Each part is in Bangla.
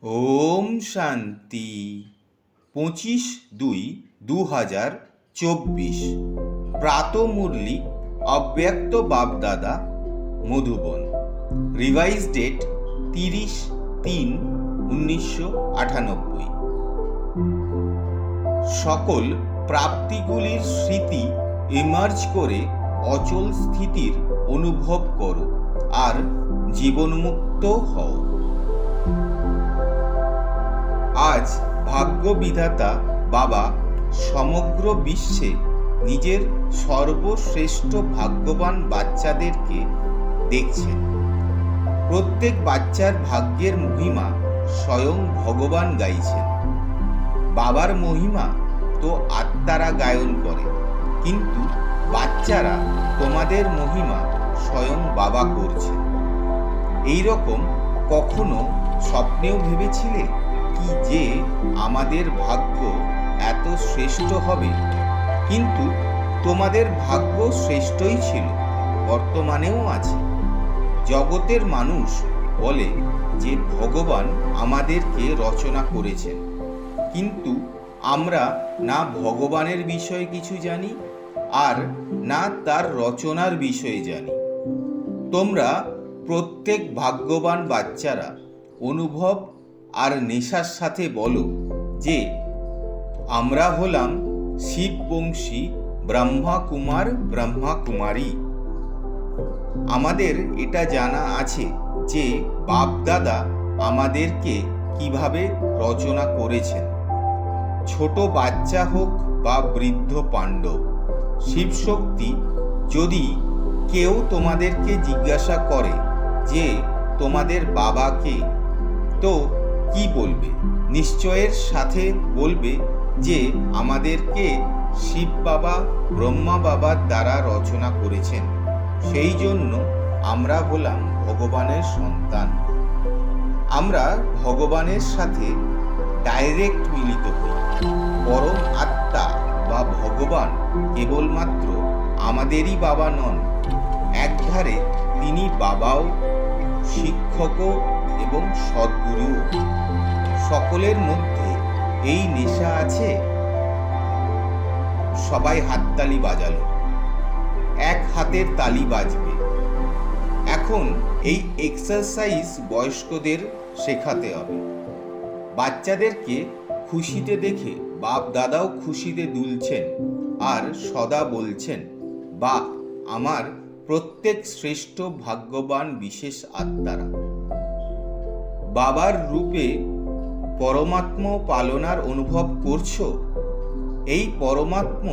ওম শান্তি। 25/2/2024 প্রাত মুরলি অব্যক্ত বাপদাদা মধুবন। Revise date 30/3/1998। সকল প্রাপ্তিগুলির স্মৃতি ইমার্জ করে অচল স্থিতির অনুভব করো আর জীবনমুক্ত হও। আজ ভাগ্য বিধাতা বাবা সমগ্র বিশ্বে নিজের সর্বশ্রেষ্ঠ ভাগ্যবান বাচ্চাদেরকে দেখছেন। প্রত্যেক বাচ্চার ভাগ্যের মহিমা স্বয়ং ভগবান গাইছেন। বাবার মহিমা তো আত্মারা গায়ন করে, কিন্তু বাচ্চারা তোমাদের মহিমা স্বয়ং বাবা করছে। এই রকম কখনো স্বপ্নেও ভেবেছিলে কি যে আমাদের ভাগ্য এত শ্রেষ্ঠ হবে? কিন্তু তোমাদের ভাগ্য শ্রেষ্ঠই ছিল, বর্তমানেও আছে। জগতের মানুষ বলে যে ভগবান আমাদেরকে রচনা করেছেন, কিন্তু আমরা না ভগবানের বিষয়ে কিছু জানি আর না তার রচনার বিষয়ে জানি। তোমরা প্রত্যেক ভাগ্যবান বাচ্চারা অনুভব আর নেশার সাথে বলো যে আমরা হলাম শিববংশী ব্রহ্মা কুমার ব্রহ্মা কুমারী। আমাদের এটা জানা আছে যে বাপদাদা আমাদেরকে কিভাবে রচনা করেছেন। ছোট বাচ্চা হোক বা বৃদ্ধ পাণ্ডব, শিবশক্তি যদি কেউ তোমাদেরকে জিজ্ঞাসা করে যে তোমাদের বাবা কে, তো কি বলবে? নিশ্চয়ের সাথে বলবে যে আমাদেরকে শিব বাবা ব্রহ্মা বাবার দ্বারা রচনা করেছেন। সেই জন্য আমরা হলাম ভগবানের সন্তান। আমরা ভগবানের সাথে ডাইরেক্ট মিলিত হই। পরম আত্মা বা ভগবান কেবলমাত্র আমাদেরই বাবা নন, একধারে তিনি বাবাও, শিক্ষকও এবং সদ্গুরুও। সকলের মধ্যে এই নেশা আছে। সবাই হাততালি বাজালো, এক হাতের তালি বাজবে। এখন এই এক্সারসাইজ বয়স্কদের শেখাতে হবে। বাচ্চাদেরকে খুশিতে দেখে বাপ দাদাও খুশিতে দুলছেন আর সদা বলছেন, বা আমার প্রত্যেক শ্রেষ্ঠ ভাগ্যবান বিশেষ আত্মারা। বাবার রূপে পরমাত্ম পালনার অনুভব করছো। এই পরমাত্ম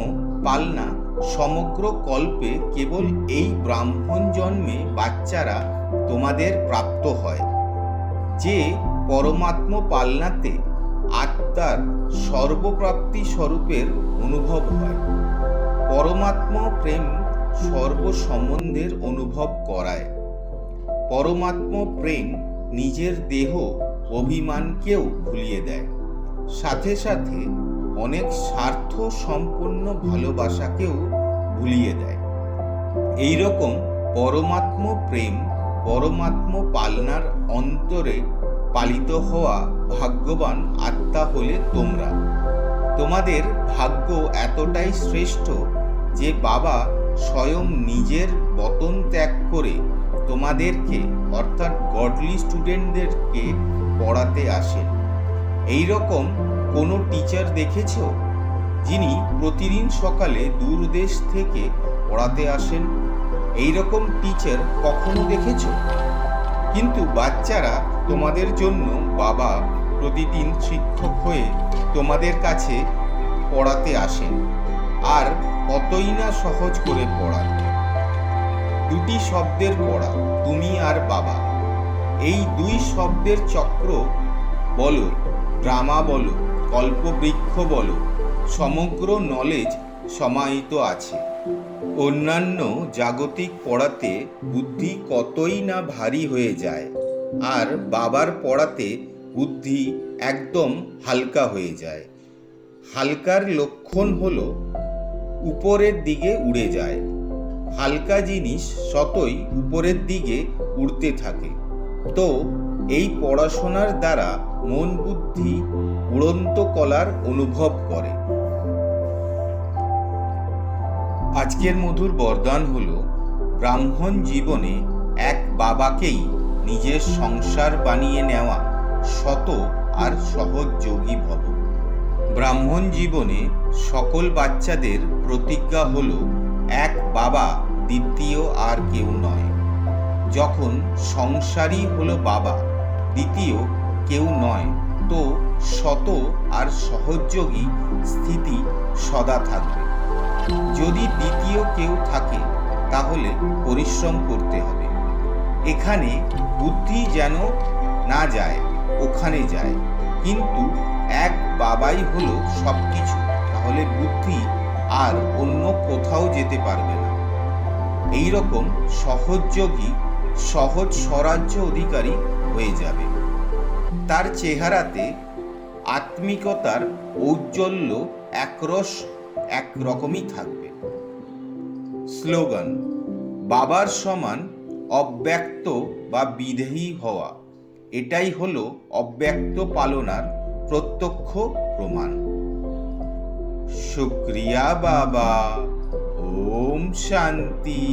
পালনা সমগ্র কল্পে কেবল এই ব্রাহ্মণ জন্মে বাচ্চারা তোমাদের প্রাপ্ত হয়। যে পরমাত্ম পালনাতে আত্মার সর্বপ্রাপ্তি স্বরূপের অনুভব হয়। পরমাত্ম প্রেম সর্ব সম্বন্ধের অনুভব করায়। পরমাত্ম প্রেম নিজের দেহ অভিমানকেও ভুলিয়ে দেয়, সাথে সাথে অনেক স্বার্থ সম্পন্ন ভালোবাসাকেও ভুলিয়ে দেয়। এই রকম পরমাত্ম প্রেম পরমাত্ম পালনার অন্তরে পালিত হওয়া ভাগ্যবান আত্মা হলে তোমরা। তোমাদের ভাগ্য এতটাই শ্রেষ্ঠ যে বাবা স্বয়ং নিজের বতন ত্যাগ করে তোমাদেরকে অর্থাৎ গডলি স্টুডেন্টদেরকে পড়াতে আসেন। এই রকম কোনো টিচার দেখেছ যিনি প্রতিদিন সকালে দূর দেশ থেকে পড়াতে আসেন? এই রকম টিচার কখনো দেখেছ? কিন্তু বাচ্চারা তোমাদের জন্য বাবা প্রতিদিন শিক্ষক হয়ে তোমাদের কাছে পড়াতে আসেন, আর কতই না সহজ করে পড়ান। দুটি শব্দের পড়া, তুমি আর বাবা। এই দুই শব্দের চক্র বলো, ড্রামা বলো, কল্পবৃক্ষ বলো, সমগ্র নলেজ সমাহিত আছে। অন্যান্য জাগতিক পড়াতে বুদ্ধি কতই না ভারী হয়ে যায়, আর বাবার পড়াতে বুদ্ধি একদম হালকা হয়ে যায়। হালকার লক্ষণ হলো উপরের দিকে উড়ে যায়। হালকা জিনিস সতই উপরের দিকে উড়তে থাকে। তো এই পড়াশোনার দ্বারা মন বুদ্ধি উড়ন্ত কলার অনুভব করে। আজকের মধুর বরদান হল, ব্রাহ্মণ জীবনে এক বাবাকেই নিজের সংসার বানিয়ে নেওয়া শত আর সহযোগী ভব। ব্রাহ্মণ জীবনে সকল বাচ্চাদের প্রতিজ্ঞা হল, এক বাবা, দ্বিতীয় আর কেউ নয়। যখন সংসারই হলো বাবা, দ্বিতীয় কেউ নয়, তো শত আর সহযোগী স্থিতি সদা থাকবে। যদি দ্বিতীয় কেউ থাকে তাহলে পরিশ্রম করতে হবে। এখানে বুদ্ধি যেন না যায়, ওখানে যায়, কিন্তু এক বাবাই হলো সব কিছু, তাহলে বুদ্ধি আর অন্য কোথাও যেতে পারবে না। এইরকম সহযোগী সহজ স্বরাজ্য অধিকারী হয়ে যাবে। তার চেহারাতে আত্মিকতার ঔজ্জ্বল্য একরকমই থাকবে। স্লোগান: বাবার সমান অব্যক্ত বা বিধেয়ী হওয়া, এটাই হলো অব্যক্ত পালনার প্রত্যক্ষ প্রমাণ। শুক্রিয়া বাবা। ওম শান্তি।